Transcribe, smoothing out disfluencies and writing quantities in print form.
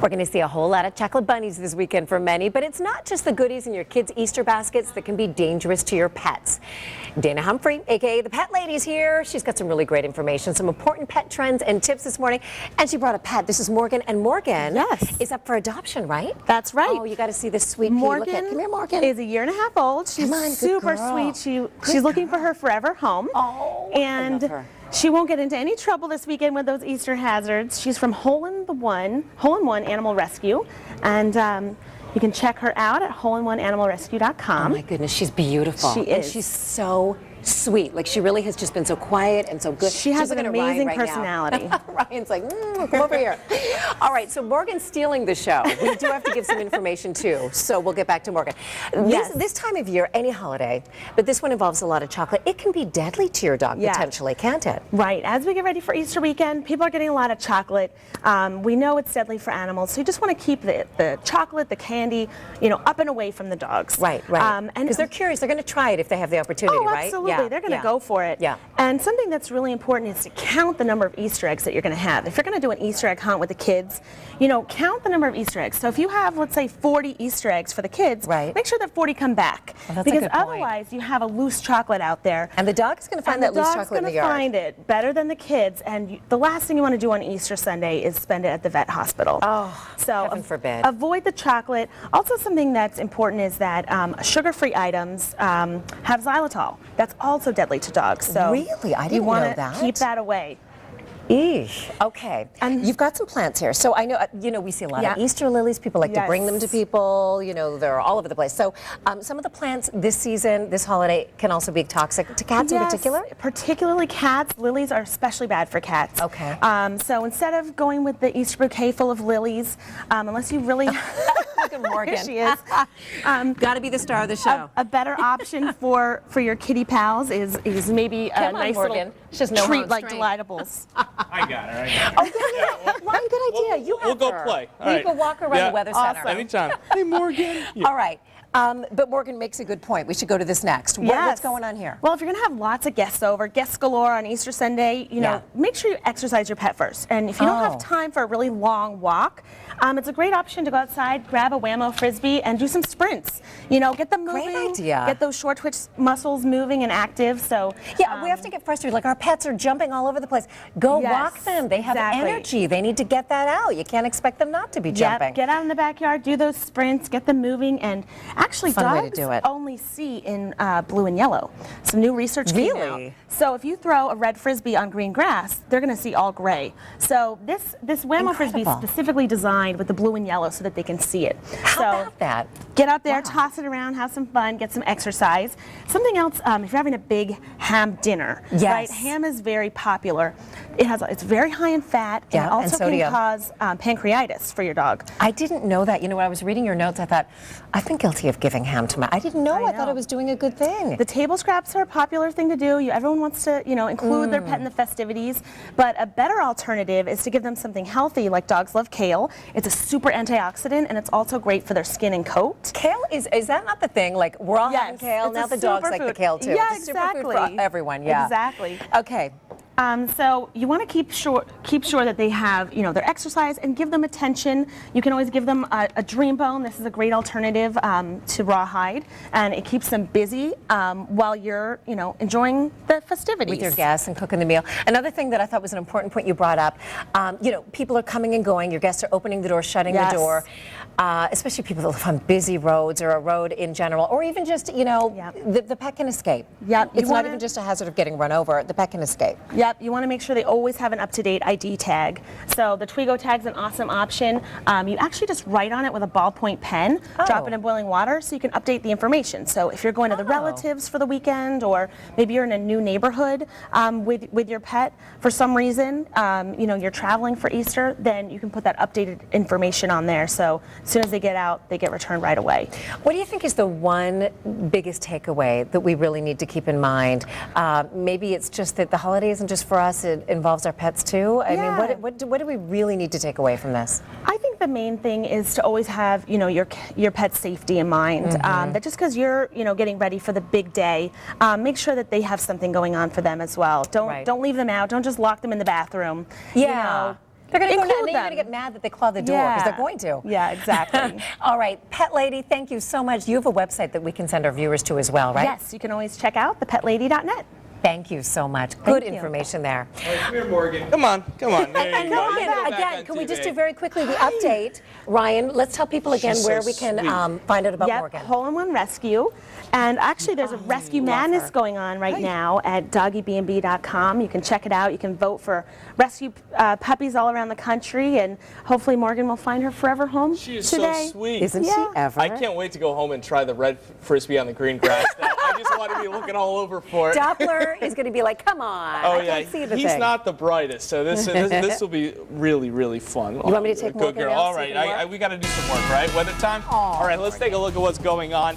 We're going to see a whole lot of chocolate bunnies this weekend for many, but it's not just the goodies in your kids' Easter baskets that can be dangerous to your pets. DANA Humphrey, aka the Pet Lady's here. She's got some really great information, some important pet trends and tips this morning. And she brought a pet. This is Morgan, and Morgan is up for adoption, right? That's right. Oh, you got to see this sweet Morgan. Look at, come here, Morgan. Is a year and a half old. She's super sweet. She's looking for her forever home. Oh, and I love her. She won't get into any trouble this weekend with those Easter hazards. She's from Hole in One Animal Rescue, and you can check her out at holeinoneanimalrescue.com. Oh my goodness, she's beautiful. She is. And she's so sweet. Like, she really has just been so quiet and so good. She has an amazing personality. Ryan's like, come over here. All right, so Morgan's stealing the show. We do have to give some information too, so we'll get back to Morgan. This time of year, any holiday, but this one involves a lot of chocolate. It can be deadly to your dog potentially, can't it? Right. As we get ready for Easter weekend, people are getting a lot of chocolate. We know it's deadly for animals, so you just want to keep the chocolate, the candy, up and away from the dogs. Right. Because they're curious. They're going to try it if they have the opportunity, right? Absolutely. They're going to go for it. Yeah. And something that's really important is to count the number of Easter eggs that you're going to have. If you're going to do an Easter egg hunt with the kids, count the number of Easter eggs. So if you have, let's say, 40 Easter eggs for the kids, make sure that 40 come back. Well, because otherwise you have a loose chocolate out there. And the dog's going to find that loose chocolate in the yard. The dog's going to find it better than the kids. And the last thing you want to do on Easter Sunday is spend it at the vet hospital. Oh, so heaven forbid. Avoid the chocolate. Also, something that's important is that sugar-free items have xylitol. That's also deadly to dogs. So really? I didn't know that. You want to keep that away. Eesh. Okay. And you've got some plants here. So I know, we see a lot of Easter lilies. People like to bring them to people. They're all over the place. So some of the plants this season, this holiday, can also be toxic to cats in particular? Particularly cats. Lilies are especially bad for cats. Okay. So instead of going with the Easter bouquet full of lilies, unless you really... Look at Morgan. Here she is. Got to be the star of the show. A better option for your kitty pals is maybe a nice little treat like Delightables. I got her. Oh, Ryan, good idea. We'll go play. You can walk around the weather center. Awesome. Anytime. Hey, Morgan. All right. But Morgan makes a good point. We should go to this next. What's going on here? Well, if you're going to have lots of guests over, guests galore on Easter Sunday, make sure you exercise your pet first. And if you don't have time for a really long walk, it's a great option to go outside, grab a Whammo Frisbee, and do some sprints. Get them moving. Great idea. Get those short twitch muscles moving and active. So we have to get frustrated. Like, our pets are jumping all over the place. Go walk them. They have energy. They need to get that out. You can't expect them not to be jumping. Get out in the backyard, do those sprints, get them moving, and actually dogs only see in blue and yellow. Some new research came out. So if you throw a red Frisbee on green grass, they're going to see all gray. So this Whammo Frisbee is specifically designed with the blue and yellow so that they can see it. How about that? Get out there, toss it around, have some fun, get some exercise. Something else, if you're having a big ham dinner, right? Ham is very popular. It's very high in fat, and it also can cause pancreatitis for your dog. I didn't know that. When I was reading your notes, I thought, I've been guilty of giving ham to I didn't know. I thought I was doing a good thing. The table scraps are a popular thing to do. Everyone wants to, include their pet in the festivities. But a better alternative is to give them something healthy, like dogs love kale. It's a super antioxidant, and it's also great for their skin and coat. Kale is that not the thing? Like, we're all having kale. Now the dogs like the kale too. Yeah, it's a superfood for everyone. Yeah, exactly. Okay. So you want to keep sure that they have, their exercise, and give them attention. You can always give them a dream bone. This is a great alternative to rawhide, and it keeps them busy while you're, enjoying the festivities with your guests and cooking the meal. Another thing that I thought was an important point you brought up, people are coming and going. Your guests are opening the door, shutting the door, especially people that live on busy roads or a road in general, or even just, the pet can escape. It's not even just a hazard of getting run over. The pet can escape. You want to make sure they always have an up-to-date ID tag. So the Twigo tag's an awesome option. You actually just write on it with a ballpoint pen, drop it in boiling water, so you can update the information. So if you're going to the relatives for the weekend, or maybe you're in a new neighborhood with your pet for some reason, you're traveling for Easter, then you can put that updated information on there. So as soon as they get out, they get returned right away. What do you think is the one biggest takeaway that we really need to keep in mind? Maybe it's just that the holiday isn't just for us, it involves our pets too. I mean, what do we really need to take away from this? I think the main thing is to always have, your pet's safety in mind. That just because you're, getting ready for the big day, make sure that they have something going on for them as well. Don't leave them out. Don't just lock them in the bathroom. They're going to go Include and then you're going to them. get mad that they claw the door because they're going to. Yeah, exactly. All right, Pet Lady, thank you so much. You have a website that we can send our viewers to as well, right? Yes, you can always check out thepetlady.net. Thank you so much. Good you. information there. All right, come here, Morgan. Come on, come on. There And you go. Morgan, You're back again, on can we just TV. do very quickly the update? Ryan, let's tell people again She's so where we can sweet. find out about Yep, Morgan. hole-in-one rescue. And actually, there's a rescue madness her. going on right now at doggybnb.com. You can check it out. You can vote for rescue puppies all around the country, and hopefully Morgan will find her forever home She is today. so sweet. Isn't Yeah. she ever? I can't wait to go home and try the red frisbee on the green grass. I just want to be looking all over for it. Doppler is going to be like, come on, Oh I yeah, can't see the he's thing. not the brightest, so this will be really, really fun. You want me to take Good Morgan girl. now All so you right, can work? we got to do some work, right? Weather time. All right, let's take a look at what's going on.